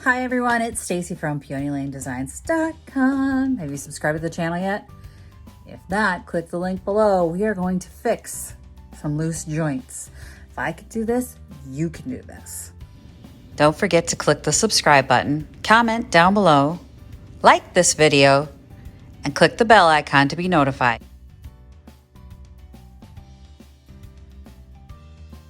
Hi everyone, it's Stacy from PeonyLaneDesigns.com. Have you subscribed to the channel yet? If not, click the link below. We are going to fix some loose joints. If I could do this, you can do this. Don't forget to click the subscribe button, comment down below, like this video, and click the bell icon to be notified.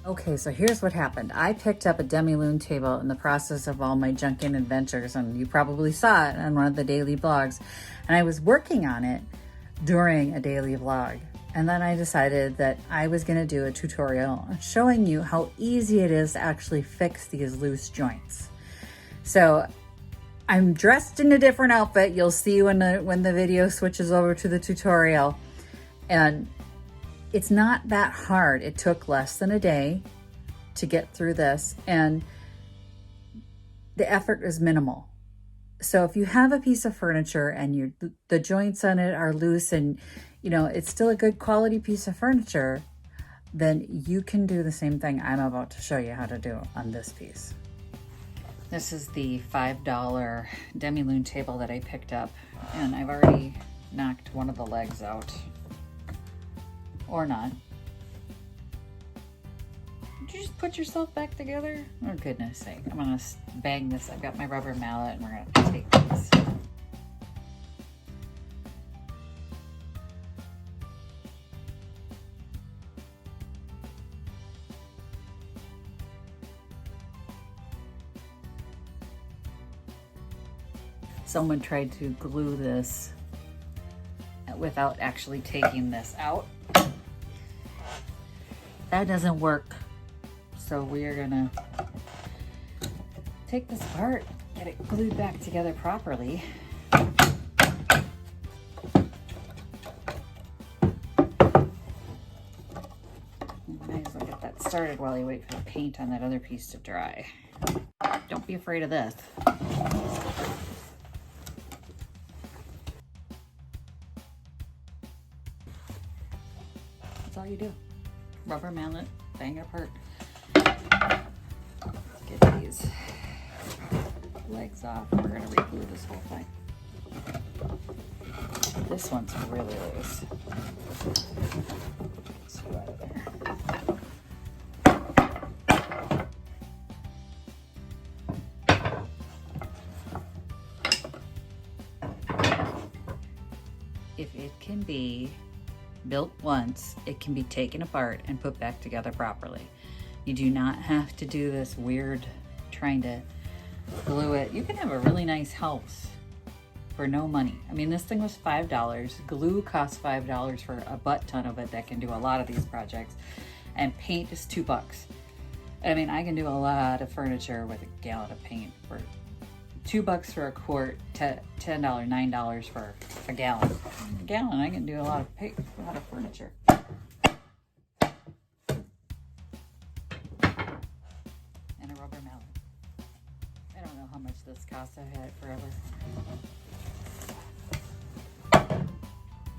Okay, so here's what happened. I picked up a Demi Loon table in the process of all my Junkin adventures, and you probably saw it on one of the daily vlogs. And I was working on it during a daily vlog. And then I decided that I was gonna do a tutorial showing you how easy it is to actually fix these loose joints. So I'm dressed in a different outfit. You'll see when the video switches over to the tutorial. And it's not that hard. It took less than a day to get through this, and the effort is minimal. So if you have a piece of furniture and the joints on it are loose and you know it's still a good quality piece of furniture, then you can do the same thing I'm about to show you how to do on this piece. This is the $5 Demi Loon table that I picked up, and I've already knocked one of the legs out. Or not. Did you just put yourself back together? Oh, goodness sake. I'm gonna bang this. I've got my rubber mallet and we're gonna take this. Someone tried to glue this without actually taking this out. That doesn't work. So we are gonna take this apart, get it glued back together properly. Might as well get that started while you wait for the paint on that other piece to dry. Don't be afraid of this. That's all you do. Rubber mallet, bang it apart. Get these legs off. We're gonna re-glue this whole thing. This one's really loose. Let's go out of there. If it can be built once, it can be taken apart and put back together properly. You do not have to do this weird trying to glue it. You can have a really nice house for no money. I mean, this thing was $5. Glue costs $5 for a butt ton of it that can do a lot of these projects. And paint is $2. I mean, I can do a lot of furniture with a gallon of paint for $2 for a quart, $10, $9 for a gallon. A gallon, I can do a lot of furniture. And a rubber mallet. I don't know how much this costs. I've had it forever.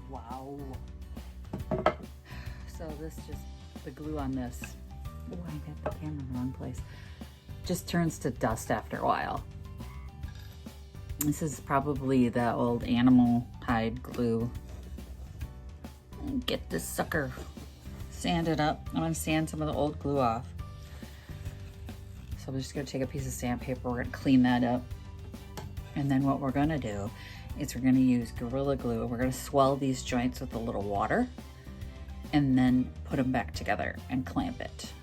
Wow. So this just, the glue on this, oh, I got the camera in the wrong place, just turns to dust after a while. This is probably the old animal hide glue. Get this sucker sanded up. I'm gonna sand some of the old glue off. So I'm just gonna take a piece of sandpaper, we're gonna clean that up. And then what we're gonna do is we're gonna use Gorilla Glue. We're gonna swell these joints with a little water and then put them back together and clamp it.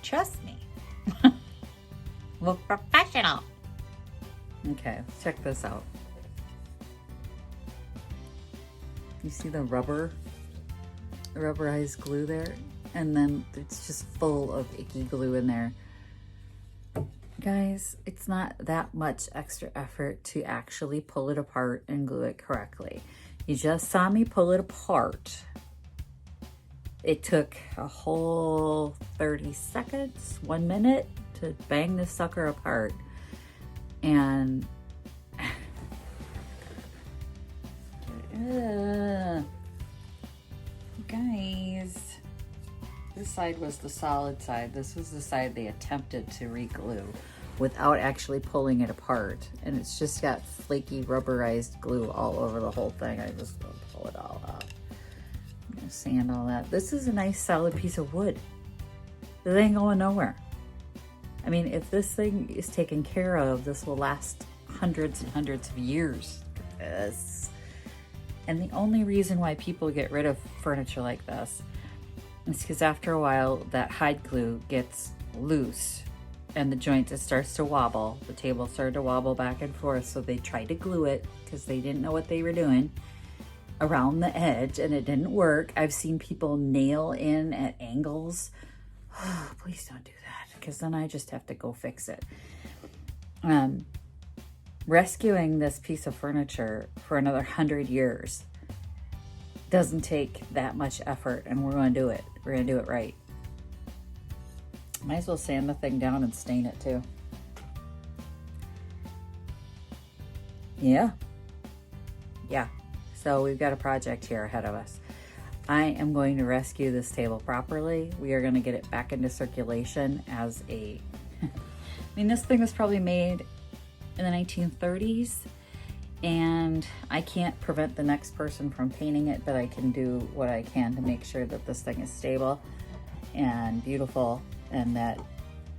Trust me. We're professional. Okay, check this out. You see the rubberized glue there? And then it's just full of icky glue in there. Guys, it's not that much extra effort to actually pull it apart and glue it correctly. You just saw me pull it apart. It took a whole 30 seconds, 1 minute to bang this sucker apart. And guys, this side was the solid side. This was the side they attempted to re-glue. without actually pulling it apart. And it's just got flaky rubberized glue all over the whole thing. I just gonna pull it all up. I'm gonna sand all that. This is a nice solid piece of wood. This ain't going nowhere. I mean, if this thing is taken care of, this will last hundreds and hundreds of years. Look at this. And the only reason why people get rid of furniture like this is because after a while that hide glue gets loose and the joint, it starts to wobble. The table started to wobble back and forth, so they tried to glue it because they didn't know what they were doing around the edge, and it didn't work. I've seen people nail in at angles. Oh, please don't do that, because then I just have to go fix it. Rescuing this piece of furniture for another 100 years doesn't take that much effort, and we're going to do it. We're going to do it right. Might as well sand the thing down and stain it too. Yeah. So we've got a project here ahead of us. I am going to rescue this table properly. We are going to get it back into circulation as a... I mean, this thing was probably made in the 1930s, and I can't prevent the next person from painting it, but I can do what I can to make sure that this thing is stable and beautiful, and that,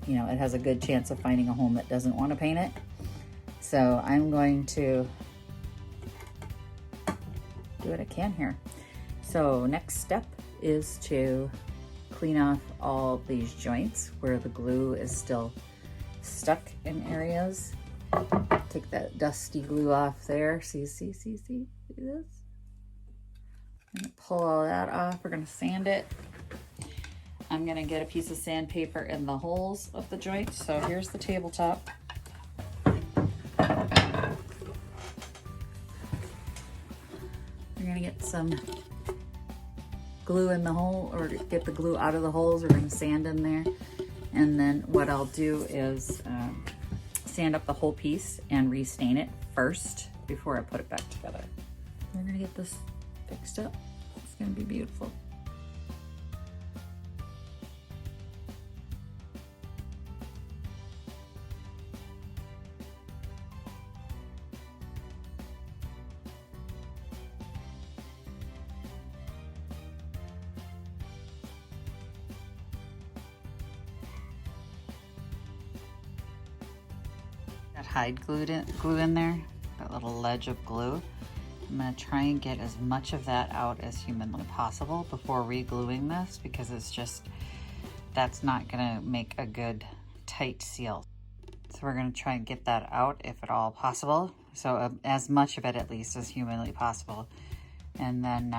you know, it has a good chance of finding a home that doesn't want to paint it. So I'm going to do what I can here. So next step is to clean off all these joints where the glue is still stuck in areas. Take that dusty glue off there. See this? I'm gonna pull all that off. We're gonna sand it. I'm gonna get a piece of sandpaper in the holes of the joint. So here's the tabletop. We're gonna get some glue in the hole, or get the glue out of the holes. We're gonna sand in there. And then what I'll do is sand up the whole piece and restain it first before I put it back together. We're gonna get this fixed up. It's gonna be beautiful. That hide glue in there, that little ledge of glue. I'm gonna try and get as much of that out as humanly possible before re-gluing this, because it's just, that's not gonna make a good tight seal. So we're gonna try and get that out if at all possible. So as much of it at least as humanly possible. And then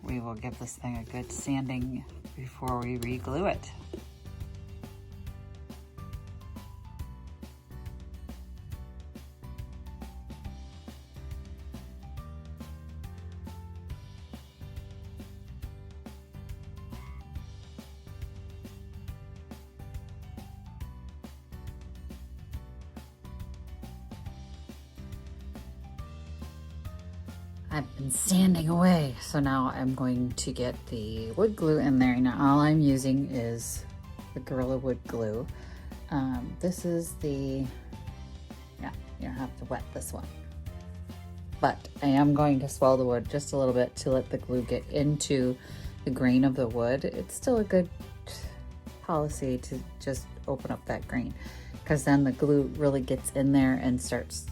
we will give this thing a good sanding before we re-glue it. I've been sanding away, so now I'm going to get the wood glue in there. Now all I'm using is the Gorilla Wood glue. This is the, yeah, you don't have to wet this one. But I am going to swell the wood just a little bit to let the glue get into the grain of the wood. It's still a good policy to just open up that grain, because then the glue really gets in there and starts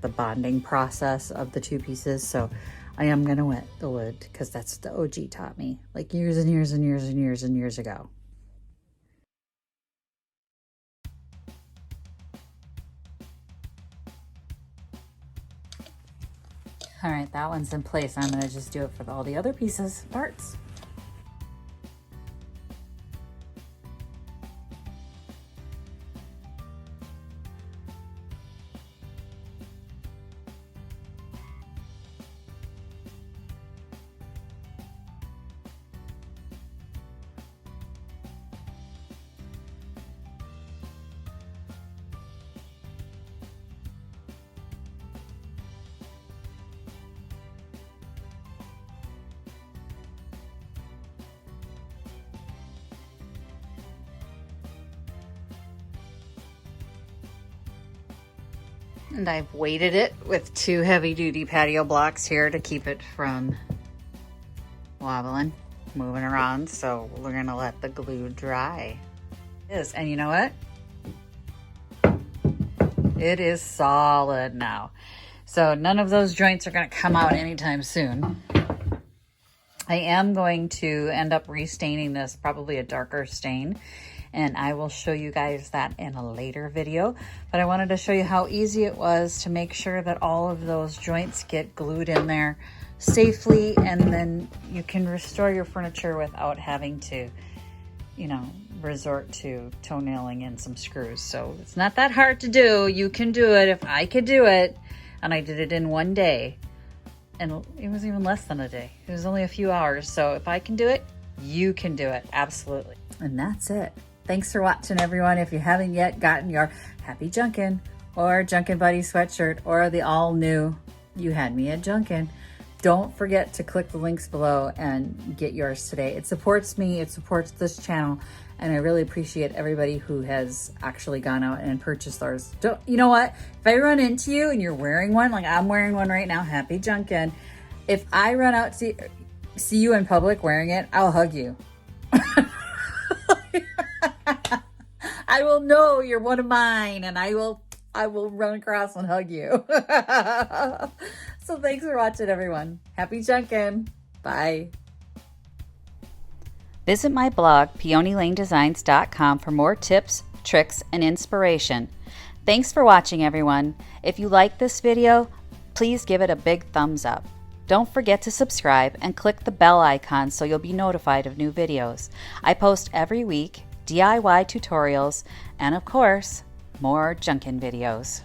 the bonding process of the two pieces. So I am gonna wet the wood, because that's what the OG taught me, like years and years and years and years and years ago. All right, that one's in place. I'm gonna just do it for all the other pieces, parts. And I've weighted it with 2 heavy-duty patio blocks here to keep it from wobbling, moving around. So we're gonna let the glue dry. And you know what? It is solid now. So none of those joints are gonna come out anytime soon. I am going to end up restaining this, probably a darker stain, and I will show you guys that in a later video. But I wanted to show you how easy it was to make sure that all of those joints get glued in there safely, and then you can restore your furniture without having to, you know, resort to toenailing in some screws. So it's not that hard to do. You can do it. If I could do it, and I did it in one day, and it was even less than a day. It was only a few hours. So if I can do it, you can do it. Absolutely. And that's it. Thanks for watching, everyone. If you haven't yet gotten your Happy Junkin or Junkin Buddy sweatshirt or the all new You Had Me at Junkin, don't forget to click the links below and get yours today. It supports me, it supports this channel, and I really appreciate everybody who has actually gone out and purchased ours. You know what? If I run into you and you're wearing one, like I'm wearing one right now, Happy Junkin, if I run out to see you in public wearing it, I'll hug you. I will know you're one of mine, and I will run across and hug you. So thanks for watching, everyone. Happy Junkin. Bye. Visit my blog, peonylanedesigns.com, for more tips, tricks, and inspiration. Thanks for watching, everyone. If you like this video, please give it a big thumbs up. Don't forget to subscribe and click the bell icon so you'll be notified of new videos. I post every week DIY tutorials and, of course, more Junkin videos.